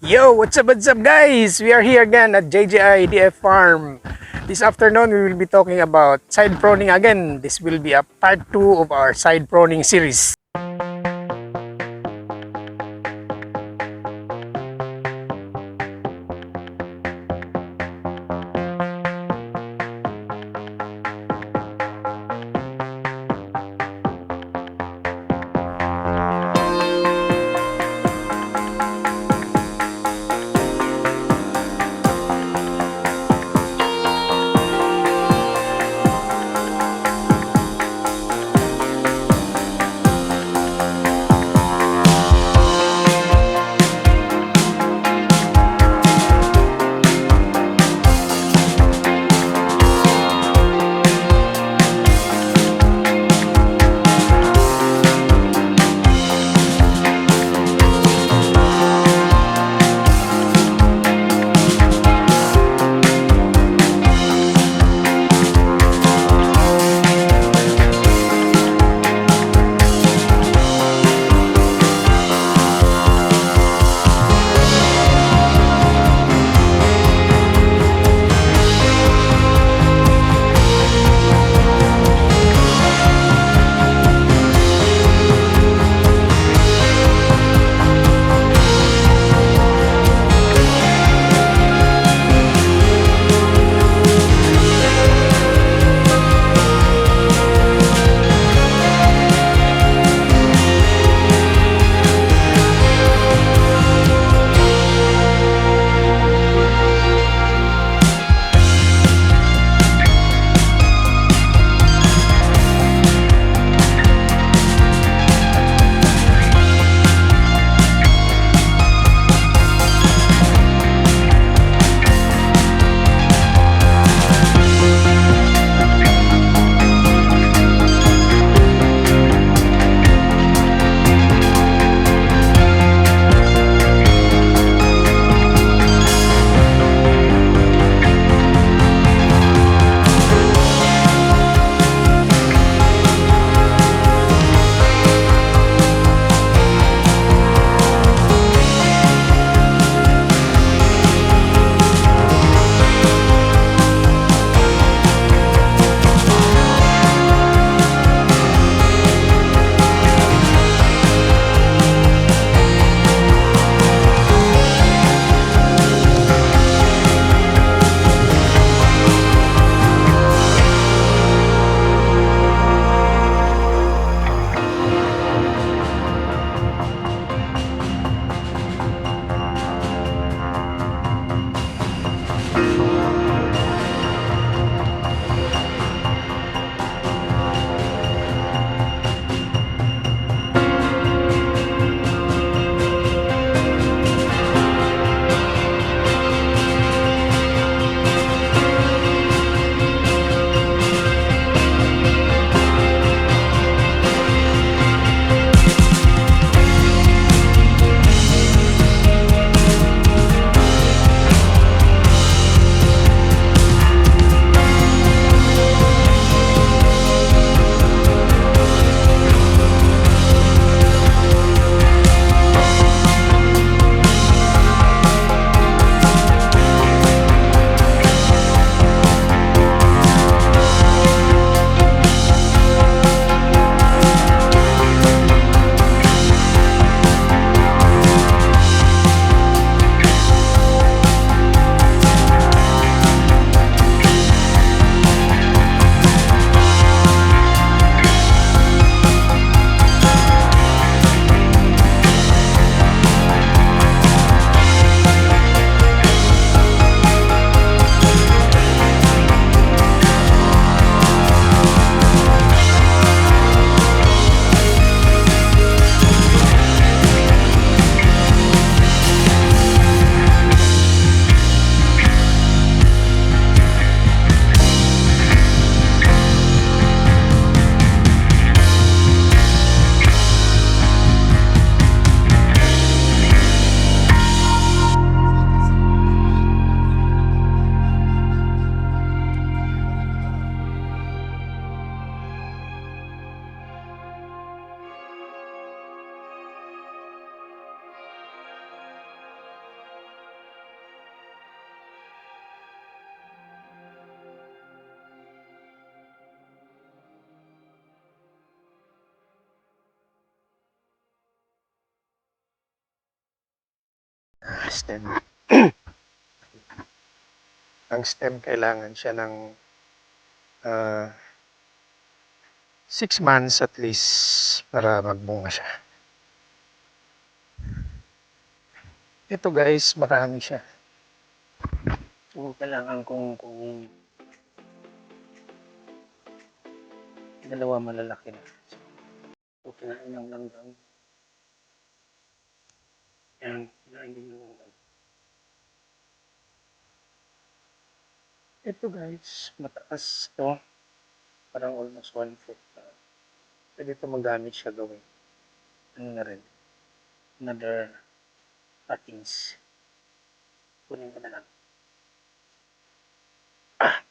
Yo, what's up guys? We are here again at JJI DF Farm. This afternoon we will be talking about side proning again. This will be a part 2 of our side proning series. stem. Ang stem kailangan siya ng 6 months at least para magbunga siya. Ito guys, marami siya. So, kailangan kung dalawa malalaki na. So, kinain ng langgam. Yan, kinain din ng langgam. Ito guys, mataas to. Parang almost 1 foot. Pwede ito magamit siya gawin. Ano na rin? Another cuttings. Kunin ko na lang.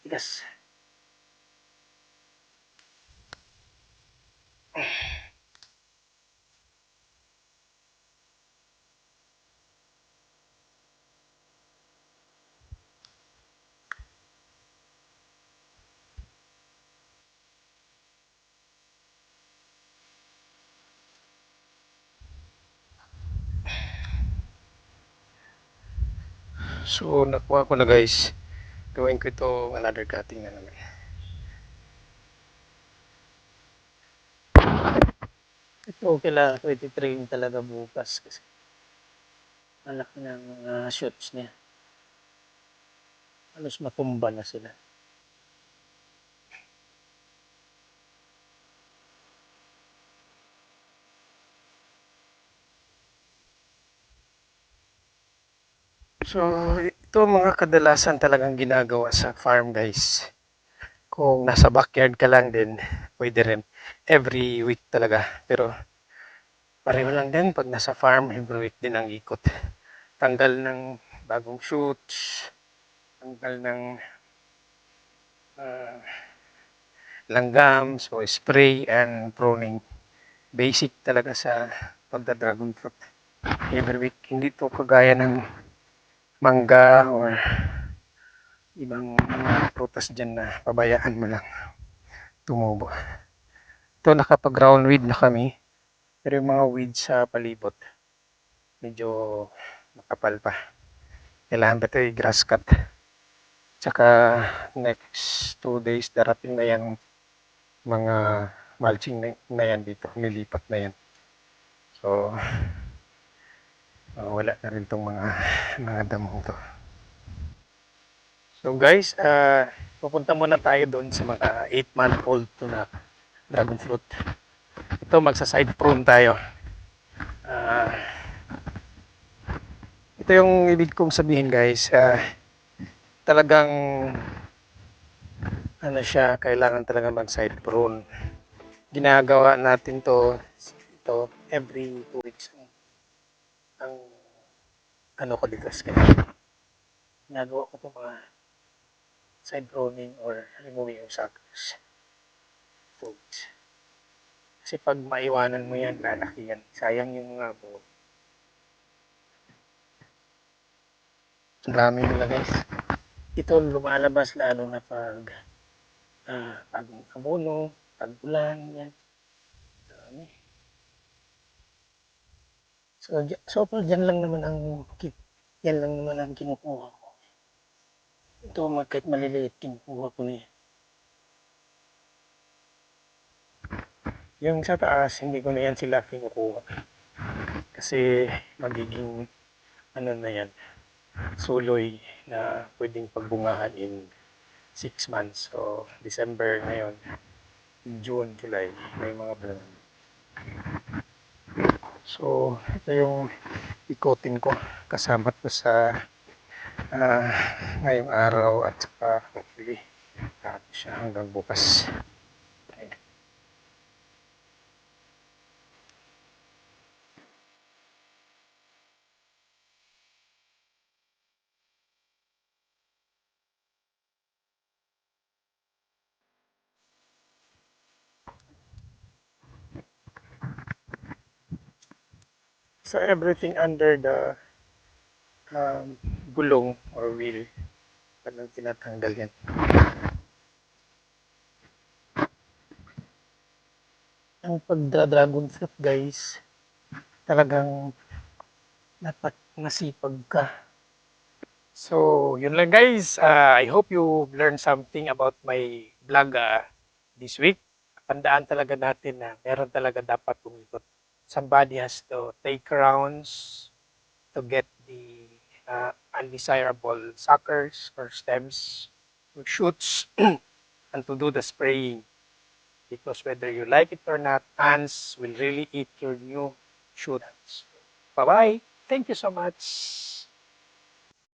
Tigas. So, nakuha ko na guys. Gawin ko ito another cutting na naman. Ito kailangan ko iti-train talaga bukas kasi malaki ng shoots niya. Halos matumba na sila. So, ito mga kadalasan talagang ginagawa sa farm guys. Kung nasa backyard ka lang din, pwede rin. Every week talaga. Pero pareho lang din pag nasa farm, every week din ang ikot. Tanggal ng bagong shoots, tanggal ng ah, langgam, so spray and pruning. Basic talaga sa pagda-dragon fruit. Every week, hindi to kagaya ng mangga or ibang mga prutas dyan na pabayaan mo lang tumubo. Ito nakapag-ground weed na kami, pero yung mga weeds sa palibot, medyo makapal pa. Kailangan ba ito i-grass cut? Tsaka next 2 days darating na yung mga mulching na yan dito, nilipat na yan. So, wala na rin tong mga damong to. So guys, pupunta muna tayo doon sa mga 8-month-old to na dragon fruit. Ito magsa-side prune tayo. Ito yung ibig kong sabihin guys, talagang ano siya, kailangan talaga mag-side prune. Ginagawa natin ito every 2 weeks ang ano ko dito sa kanya. Ginagawa ko itong mga side pruning or removing yung suckers. 2 weeks. Kasi pag maiwanan mo yan, lalaki yan. Sayang yung mga buo. Ang dami nila guys. Ito lumalabas lalo na pag bagong abono, pag-ulan, yan. Dami. So far, yan lang naman ang kinukuha ko. Ito, kahit maliliit, kinukuha ko na yan. Yung sa taas, hindi ko na yan sila kinukuha. Kasi magiging, ano na yan, suloy na pwedeng pagbungahan in 6 months. So, December ngayon, June, July, may mga bulan. So, ito yung ikotin ko kasama to sa ngayong araw at saka hopefully siya hanggang bukas. Okay. So everything under the gulong or wheel, parang tinatanggal yan. Ang pagda-dragon fruit guys, talagang dapat Nasipag ka. So, yun lang guys. I hope you learned something about my vlog this week. Tandaan talaga natin na meron talaga dapat umikot. Somebody has to take rounds to get the undesirable suckers or stems or shoots and to do the spraying. Because whether you like it or not, ants will really eat your new shoots. Bye-bye. Thank you so much.